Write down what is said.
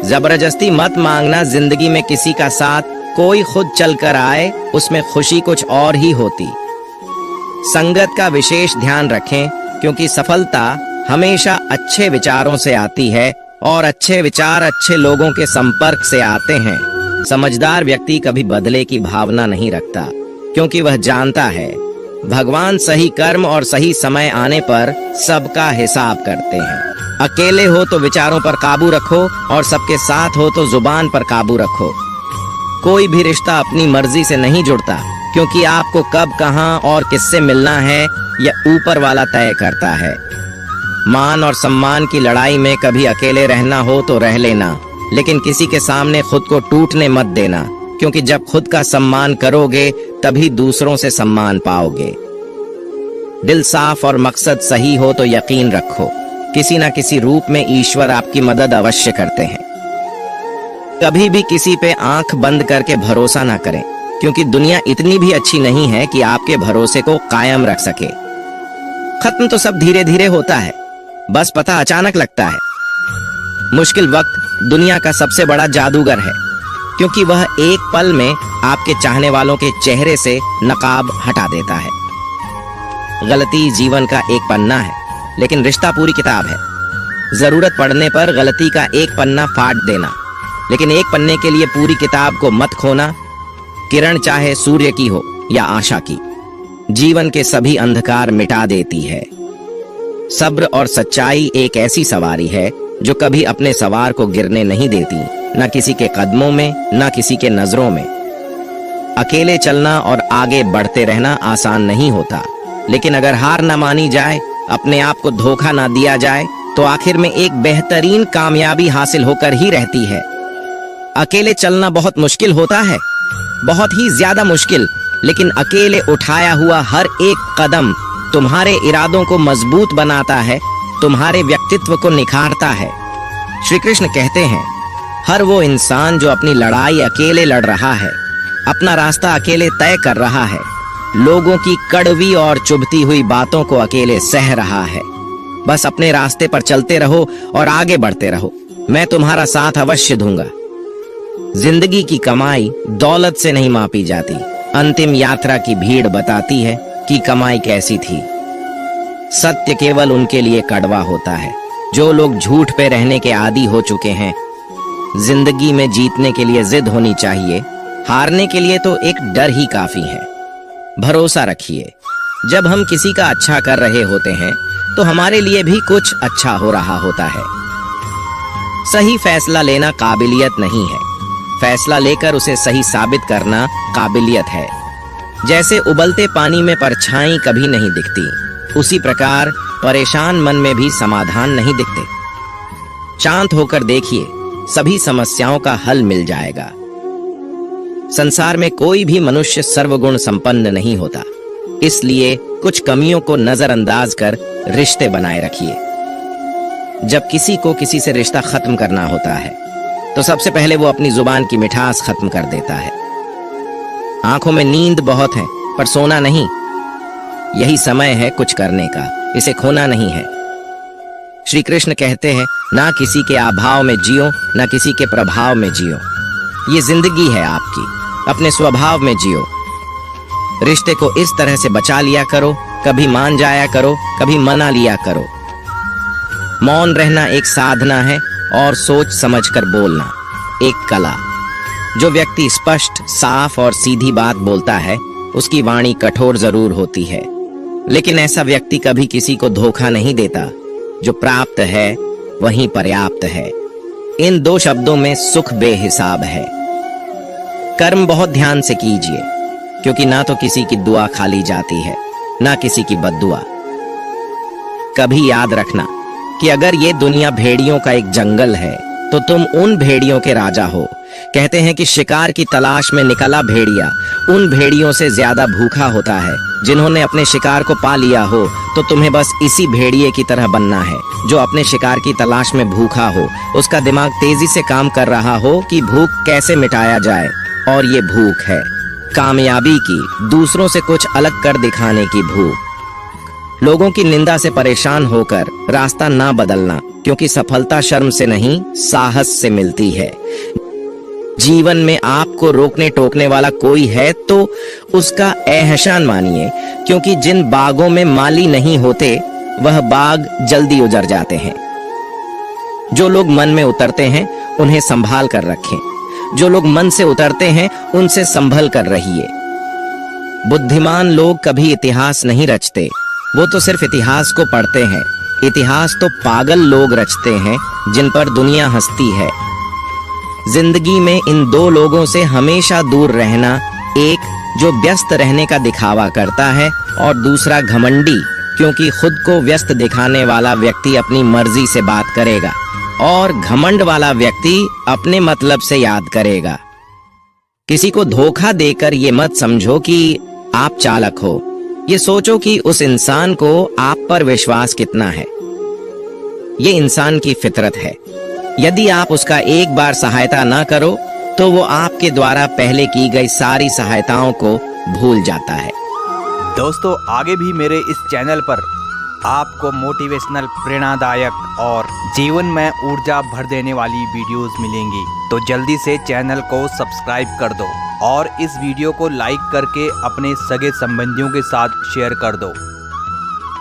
जबरदस्ती मत मांगना। जिंदगी में किसी का साथ कोई खुद चल कर आए, उसमें खुशी कुछ और ही होती। संगत का विशेष ध्यान रखें, क्योंकि सफलता हमेशा अच्छे विचारों से आती है और अच्छे विचार अच्छे लोगों के संपर्क से आते हैं। समझदार व्यक्ति कभी बदले की भावना नहीं रखता, क्योंकि वह जानता है भगवान सही कर्म और सही समय आने पर सबका हिसाब करते हैं। अकेले हो तो विचारों पर काबू रखो और सबके साथ हो तो जुबान पर काबू रखो। कोई भी रिश्ता अपनी मर्जी से नहीं जुड़ता, क्योंकि आपको कब कहां और किससे मिलना है यह ऊपर वाला तय करता है। मान और सम्मान की लड़ाई में कभी अकेले रहना हो तो रह लेना, लेकिन किसी के सामने खुद को टूटने मत देना, क्योंकि जब खुद का सम्मान करोगे तभी दूसरों से सम्मान पाओगे। दिल साफ और मकसद सही हो तो यकीन रखो, किसी न किसी रूप में ईश्वर आपकी मदद अवश्य करते हैं। कभी भी किसी पे आंख बंद करके भरोसा ना करें, क्योंकि दुनिया इतनी भी अच्छी नहीं है कि आपके भरोसे को कायम रख सके। खत्म तो सब धीरे धीरे होता है, बस पता अचानक लगता है। मुश्किल वक्त दुनिया का सबसे बड़ा जादूगर है, क्योंकि वह एक पल में आपके चाहने वालों के चेहरे से नकाब हटा देता है। गलती जीवन का एक पन्ना है, लेकिन रिश्ता पूरी किताब है। जरूरत पड़ने पर गलती का एक पन्ना फाड़ देना, लेकिन एक पन्ने के लिए पूरी किताब को मत खोना। किरण चाहे सूर्य की हो या आशा की, जीवन के सभी अंधकार मिटा देती है। सब्र और सच्चाई एक ऐसी सवारी है जो कभी अपने सवार को गिरने नहीं देती, न किसी के कदमों में न किसी के नजरों में। अकेले चलना और आगे बढ़ते रहना आसान नहीं होता, लेकिन अगर हार न मानी जाए, अपने आप को धोखा ना दिया जाए, तो आखिर में एक बेहतरीन कामयाबी हासिल होकर ही रहती है। अकेले चलना बहुत मुश्किल होता है, बहुत ही ज्यादा मुश्किल, लेकिन अकेले उठाया हुआ हर एक कदम तुम्हारे इरादों को मजबूत बनाता है, तुम्हारे व्यक्तित्व को निखारता है। श्री कृष्ण कहते हैं, हर वो इंसान जो अपनी लड़ाई अकेले लड़ रहा है, अपना रास्ता अकेले तय कर रहा है, लोगों की कड़वी और चुभती हुई बातों को अकेले सह रहा है। बस अपने रास्ते पर चलते रहो और आगे बढ़ते रहो, मैं तुम्हारा साथ अवश्य दूंगा। जिंदगी की कमाई दौलत से नहीं मापी जाती, अंतिम यात्रा की भीड़ बताती है कि कमाई कैसी थी। सत्य केवल उनके लिए कड़वा होता है जो लोग झूठ पे रहने के आदी हो चुके हैं। जिंदगी में जीतने के लिए जिद होनी चाहिए, हारने के लिए तो एक डर ही काफी है। भरोसा रखिए, जब हम किसी का अच्छा कर रहे होते हैं तो हमारे लिए भी कुछ अच्छा हो रहा होता है। सही फैसला लेना काबिलियत नहीं है, फैसला लेकर उसे सही साबित करना काबिलियत है। जैसे उबलते पानी में परछाई कभी नहीं दिखती, उसी प्रकार परेशान मन में भी समाधान नहीं दिखते। शांत होकर देखिए, सभी समस्याओं का हल मिल जाएगा। संसार में कोई भी मनुष्य सर्वगुण संपन्न नहीं होता, इसलिए कुछ कमियों को नजरअंदाज कर रिश्ते बनाए रखिए। जब किसी को किसी से रिश्ता खत्म करना होता है तो सबसे पहले वो अपनी जुबान की मिठास खत्म कर देता है। आंखों में नींद बहुत है पर सोना नहीं, यही समय है कुछ करने का, इसे खोना नहीं है। श्री कृष्ण कहते हैं, ना किसी के अभाव में जियो, ना किसी के प्रभाव में जियो। ये जिंदगी है आपकी, अपने स्वभाव में जियो। रिश्ते को इस तरह से बचा लिया करो, कभी मान जाया करो, कभी मना लिया करो। मौन रहना एक साधना है और सोच समझकर बोलना एक कला। जो व्यक्ति स्पष्ट, साफ और सीधी बात बोलता है, उसकी वाणी कठोर जरूर होती है, लेकिन ऐसा व्यक्ति कभी किसी को धोखा नहीं देता। जो प्राप्त है वही पर्याप्त है। इन दो शब्दों में सुख बेहिसाब है। कर्म बहुत ध्यान से कीजिए, क्योंकि ना तो किसी की दुआ खाली जाती है, ना किसी की बद्दुआ। कभी याद रखना कि अगर ये दुनिया भेड़ियों का एक जंगल है तो तुम उन भेड़ियों के राजा हो। कहते हैं कि शिकार की तलाश में निकला भेड़िया उन भेड़ियों से ज्यादा भूखा होता है जिन्होंने अपने शिकार को पा लिया हो। तो तुम्हें बस इसी भेड़िए की तरह बनना है जो अपने शिकार की तलाश में भूखा हो। उसका दिमाग तेजी से काम कर रहा हो कि भूख कैसे मिटाया जाए, और ये भूख है कामयाबी की, दूसरों से कुछ अलग कर दिखाने की भूख। लोगों की निंदा से परेशान होकर रास्ता ना बदलना, क्योंकि सफलता शर्म से नहीं, साहस से मिलती है। जीवन में आपको रोकने टोकने वाला कोई है तो उसका एहसान मानिए, क्योंकि जिन बागों में माली नहीं होते वह बाग जल्दी उजड़ जाते हैं। जो लोग मन में उतरते हैं उन्हें संभाल कर रखें। जो लोग मन से उतरते हैं उनसे संभल कर रहिए। बुद्धिमान लोग कभी इतिहास नहीं रचते, वो तो सिर्फ इतिहास को पढ़ते हैं। इतिहास तो पागल लोग रचते हैं जिन पर दुनिया हंसती है। जिंदगी में इन दो लोगों से हमेशा दूर रहना, एक जो व्यस्त रहने का दिखावा करता है और दूसरा घमंडी, क्योंकि खुद को व्यस्त दिखाने वाला व्यक्ति अपनी मर्जी से बात करेगा और घमंड वाला व्यक्ति अपने मतलब से याद करेगा। किसी को धोखा देकर ये मत समझो कि आप चालाक हो, ये सोचो कि उस इंसान को आप पर विश्वास कितना है। ये इंसान की फितरत है। यदि आप उसका एक बार सहायता ना करो तो वो आपके द्वारा पहले की गई सारी सहायताओं को भूल जाता है। दोस्तों, आगे भी मेरे इस चैनल पर आपको मोटिवेशनल, प्रेरणादायक और जीवन में ऊर्जा भर देने वाली वीडियोस मिलेंगी, तो जल्दी से चैनल को सब्सक्राइब कर दो और इस वीडियो को लाइक करके अपने सगे संबंधियों के साथ शेयर कर दो।